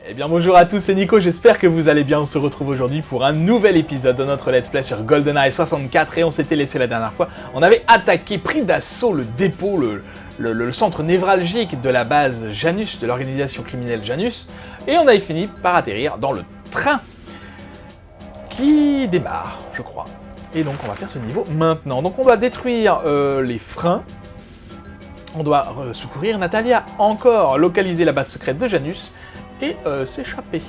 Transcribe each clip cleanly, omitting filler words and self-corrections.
Eh bien bonjour à tous, c'est Nico, j'espère que vous allez bien. On se retrouve aujourd'hui pour un nouvel épisode de notre let's play sur GoldenEye 64 et on s'était laissé la dernière fois. On avait attaqué, pris d'assaut le dépôt, le centre névralgique de la base Janus, de l'organisation criminelle Janus, et on avait fini par atterrir dans le train qui démarre, je crois. Et donc on va faire ce niveau maintenant. Donc on doit détruire les freins, on doit secourir Natalia encore, localiser la base secrète de Janus, et s'échapper.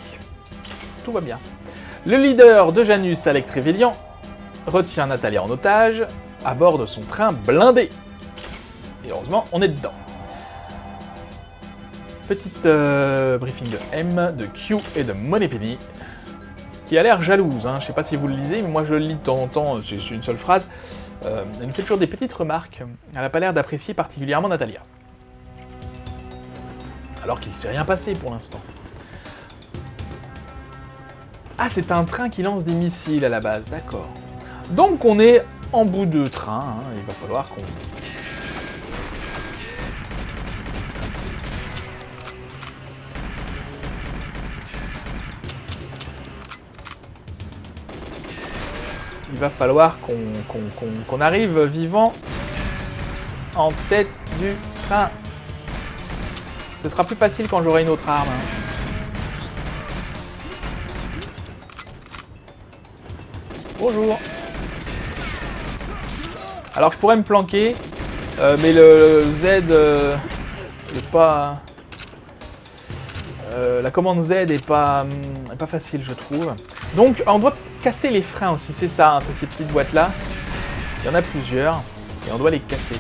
Tout va bien. Le leader de Janus, Alec Trevelyan, retient Natalia en otage à bord de son train blindé. Et heureusement, on est dedans. Petite briefing de M, de Q et de Moneypenny, qui a l'air jalouse. Hein. Je sais pas si vous le lisez, mais moi je le lis de temps en temps, c'est une seule phrase. Elle nous fait toujours des petites remarques. Elle n'a pas l'air d'apprécier particulièrement Natalia. Alors qu'il ne s'est rien passé pour l'instant. Ah, c'est un train qui lance des missiles à la base, d'accord. Donc on est en bout de train, hein, il va falloir qu'on... Il va falloir qu'on arrive vivant en tête du train. Ce sera plus facile quand j'aurai une autre arme. Hein. Bonjour. Alors je pourrais me planquer, mais le Z est pas... la commande Z est pas facile, je trouve. Donc on doit casser les freins aussi, c'est ça, hein, c'est ces petites boîtes-là. Il y en a plusieurs, et on doit les casser.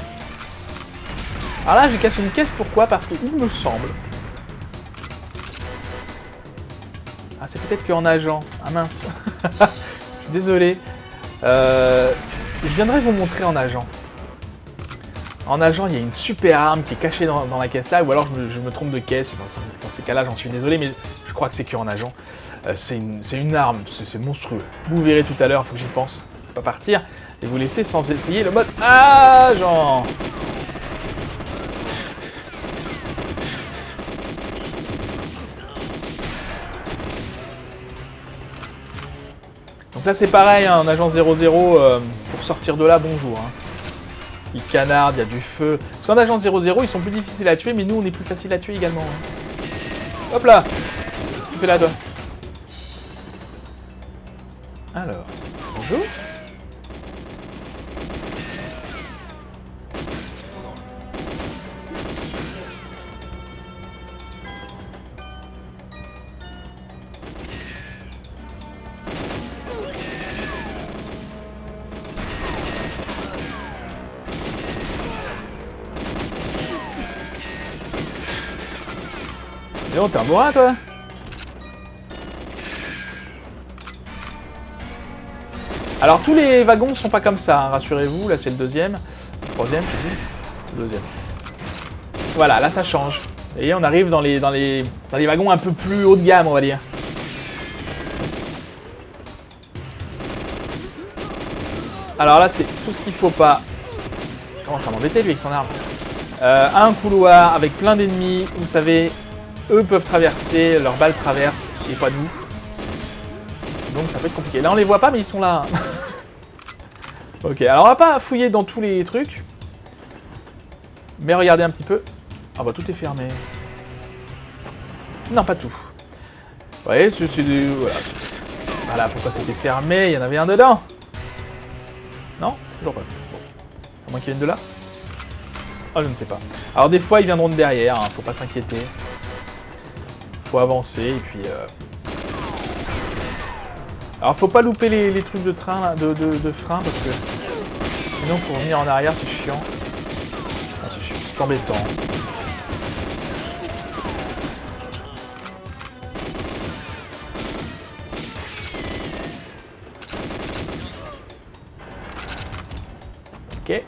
Alors là, j'ai cassé une caisse, pourquoi? Parce qu'il me semble... Ah, c'est peut-être qu'en nageant. Ah mince. Je suis désolé. Je viendrai vous montrer en nageant. En nageant, il y a une super arme qui est cachée dans la caisse là, ou alors je me trompe de caisse. Dans ces cas-là, j'en suis désolé, mais je crois que c'est qu'en nageant. C'est une arme, c'est monstrueux. Vous verrez tout à l'heure, il faut que j'y pense. Pas partir et vous laisser sans essayer le mode agent. Donc là c'est pareil, hein, en agent 00, pour sortir de là, bonjour. Hein. Parce qu'il canarde, il y a du feu. Parce qu'en agent 00, ils sont plus difficiles à tuer, mais nous on est plus facile à tuer également. Hein. Hop là. Tu fais là toi. Alors, bonjour. Et on t'es un bourrin, toi? Alors, tous les wagons sont pas comme ça, hein, rassurez-vous. Là, c'est le deuxième. Le troisième, je sais plus. Le deuxième. Voilà, là, ça change. Et on arrive dans les wagons un peu plus haut de gamme, on va dire. Alors là, c'est tout ce qu'il faut pas. Comment ça m'embêtait, lui, avec son arme. Un couloir avec plein d'ennemis, vous savez... Eux peuvent traverser, leurs balles traversent, et pas nous. Donc ça peut être compliqué. Là on les voit pas, mais ils sont là. Ok, alors on va pas fouiller dans tous les trucs. Mais regardez un petit peu. Ah bah tout est fermé. Non, pas tout. Vous voyez, c'est des... Voilà, pourquoi c'était fermé, il y en avait un dedans. Non? Toujours pas. Bon. À moins qu'il vienne de là. Oh, je ne sais pas. Alors des fois ils viendront de derrière, hein, faut pas s'inquiéter. Faut avancer et puis... Alors faut pas louper les trucs de train, là, de frein parce que sinon faut revenir en arrière, c'est chiant. Ah, c'est chiant, c'est embêtant. Ok.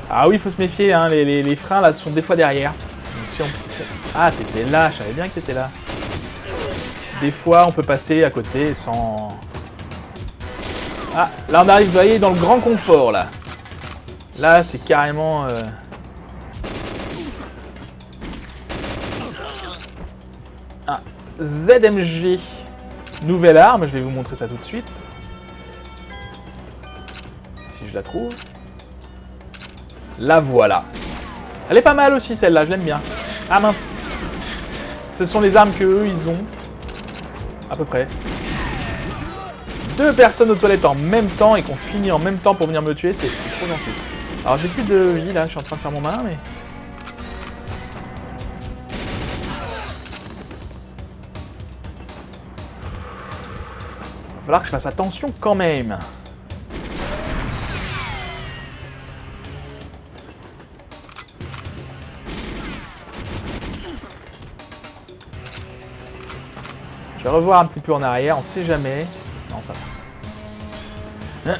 Ah oui, il faut se méfier, hein, les freins là sont des fois derrière. Donc si on... Ah, t'étais là, je savais bien que t'étais là. Des fois, on peut passer à côté sans... Ah, là on arrive, vous voyez, dans le grand confort, là. Là, c'est carrément... Ah, ZMG. Nouvelle arme, je vais vous montrer ça tout de suite. Si je la trouve. La voilà. Elle est pas mal aussi, celle-là, je l'aime bien. Ah mince. Ce sont les armes qu'eux, ils ont. À peu près. 2 personnes aux toilettes en même temps et qu'on finit en même temps pour venir me tuer, c'est trop gentil. Alors j'ai plus de vie là, je suis en train de faire mon malin, mais... Il va falloir que je fasse attention quand même. Je vais revoir un petit peu en arrière, on sait jamais. Non, ça va.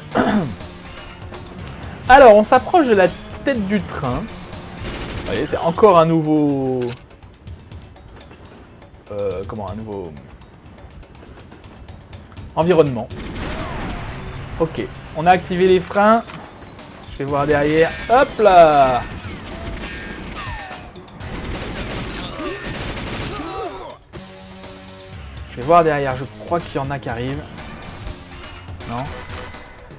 Alors, on s'approche de la tête du train. Vous voyez, c'est encore un nouveau... un nouveau... environnement. Ok, on a activé les freins. Je vais voir derrière. Hop là! Je vais voir derrière, je crois qu'il y en a qui arrivent. Non.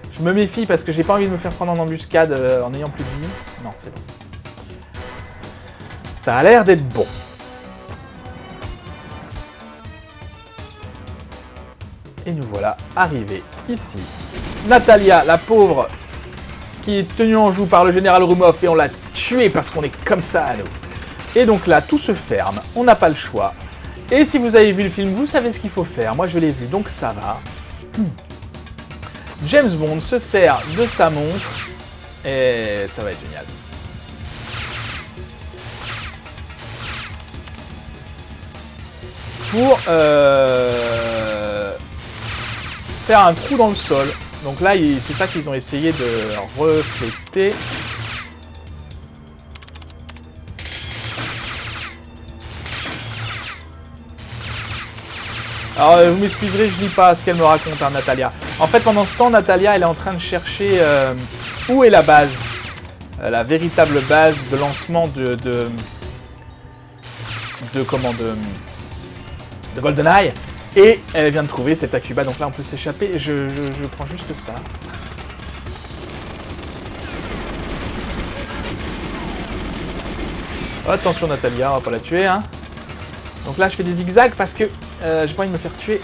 Je me méfie parce que j'ai pas envie de me faire prendre en embuscade en ayant plus de vie. Non, c'est bon. Ça a l'air d'être bon. Et nous voilà arrivés ici. Natalia, la pauvre, qui est tenue en joue par le général Rumov et on l'a tuée parce qu'on est comme ça à nous. Et donc là, tout se ferme, on n'a pas le choix. Et si vous avez vu le film, vous savez ce qu'il faut faire. Moi, je l'ai vu, donc ça va. James Bond se sert de sa montre et ça va être génial. Pour faire un trou dans le sol. Donc là, c'est ça qu'ils ont essayé de refléter. Alors, vous m'excuserez, je lis pas ce qu'elle me raconte, hein, Natalia. En fait, pendant ce temps, Natalia, elle est en train de chercher où est la base. La véritable base de lancement de GoldenEye. Et elle vient de trouver cet Akuba, donc là, on peut s'échapper. Je prends juste ça. Attention, Natalia, on va pas la tuer, hein. Donc là, je fais des zigzags parce que j'ai pas envie de me faire tuer.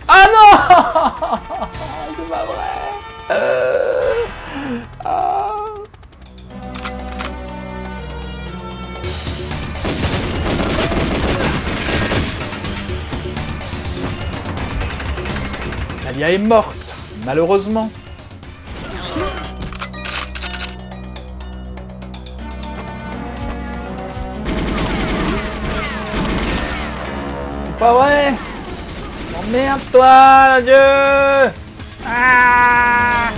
Ah non! C'est pas vrai! Ah. Natalia est morte, malheureusement. Pas vrai. Emmerde-toi, Dieu. Ah.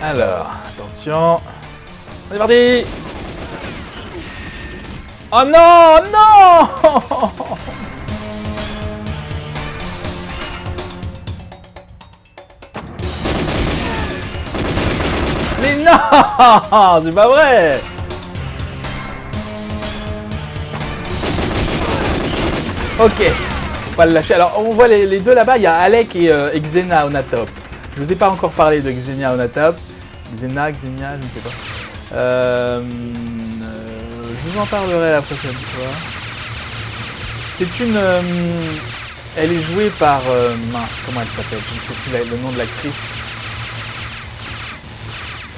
Alors, attention. On est parti. Oh non, non. Mais non, c'est pas vrai. Ok, faut pas le lâcher. Alors, on voit les deux là-bas, il y a Alec et Xena Onatopp. Je vous ai pas encore parlé de Xena Onatopp. Xena, je ne sais pas. Je vous en parlerai la prochaine fois. C'est une... elle est jouée par... mince, comment elle s'appelle? Je ne sais plus le nom de l'actrice.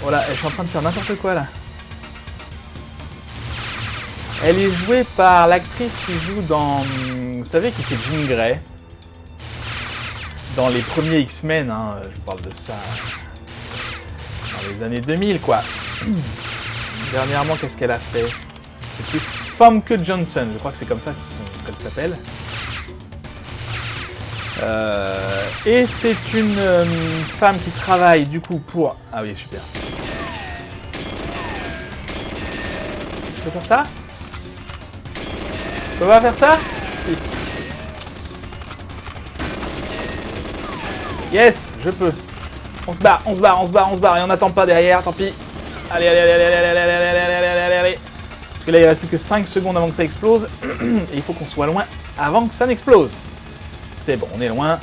Voilà, je suis en train de faire n'importe quoi là. Elle est jouée par l'actrice qui joue dans... Vous savez, qui fait Jean Grey. Dans les premiers X-Men, hein, je vous parle de ça. Dans les années 2000, quoi. Dernièrement, qu'est-ce qu'elle a fait? Je sais plus. Famke Johnson, je crois que c'est comme ça qu'elle s'appelle. Et c'est une femme qui travaille, du coup, pour... Ah oui, super. peux faire ça? Je peux pas faire ça? Si. Yes, je peux. On se barre, on se barre, on se barre, on se barre. Et on n'attend pas derrière, tant pis. Allez, allez, allez, allez, allez, allez, allez, allez, allez, allez, allez. Parce que là, il reste plus que 5 secondes avant que ça explose. Et il faut qu'on soit loin avant que ça n'explose. C'est bon, on est loin.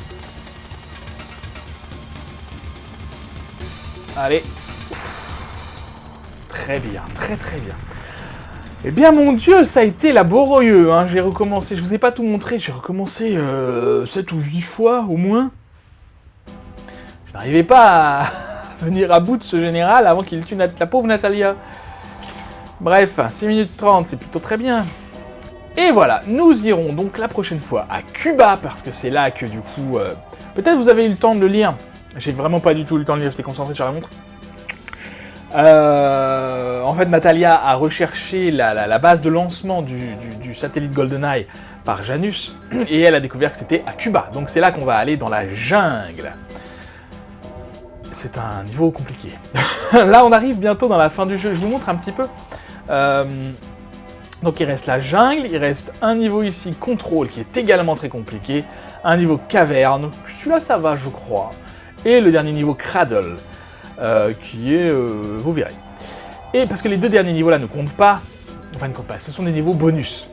Allez. Très bien, très très bien. Eh bien, mon Dieu, ça a été laborieux. Hein. J'ai recommencé, je vous ai pas tout montré, j'ai recommencé 7 ou 8 fois au moins. Je n'arrivais pas à venir à bout de ce général avant qu'il tue la pauvre Natalia. Bref, 6 minutes 30, c'est plutôt très bien. Et voilà, nous irons donc la prochaine fois à Cuba, parce que c'est là que du coup... peut-être vous avez eu le temps de le lire. J'ai vraiment pas du tout eu le temps de lire, j'étais concentré sur la montre. En fait, Natalia a recherché la base de lancement du satellite GoldenEye par Janus, et elle a découvert que c'était à Cuba. Donc c'est là qu'on va aller dans la jungle. C'est un niveau compliqué. Là, on arrive bientôt dans la fin du jeu. Je vous montre un petit peu. Donc il reste la jungle, il reste un niveau ici, contrôle, qui est également très compliqué. Un niveau caverne, celui-là ça va je crois. Et le dernier niveau cradle, qui est... vous verrez. Et parce que les deux derniers niveaux là ne comptent pas, enfin ne comptent pas, ce sont des niveaux bonus.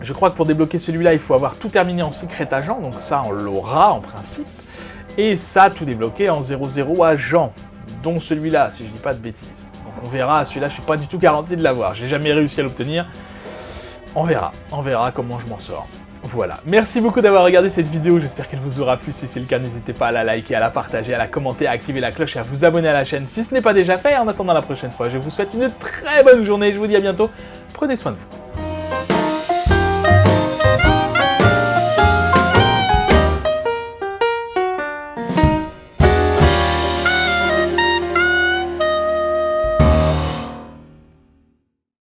Je crois que pour débloquer celui-là, il faut avoir tout terminé en secret agent, donc ça on l'aura en principe. Et ça, tout débloqué en 00 agent, dont celui-là, si je dis pas de bêtises. Donc on verra, celui-là je suis pas du tout garanti de l'avoir, j'ai jamais réussi à l'obtenir. On verra comment je m'en sors. Voilà, merci beaucoup d'avoir regardé cette vidéo, j'espère qu'elle vous aura plu. Si c'est le cas, n'hésitez pas à la liker, à la partager, à la commenter, à activer la cloche et à vous abonner à la chaîne si ce n'est pas déjà fait. En attendant la prochaine fois, je vous souhaite une très bonne journée, je vous dis à bientôt, prenez soin de vous.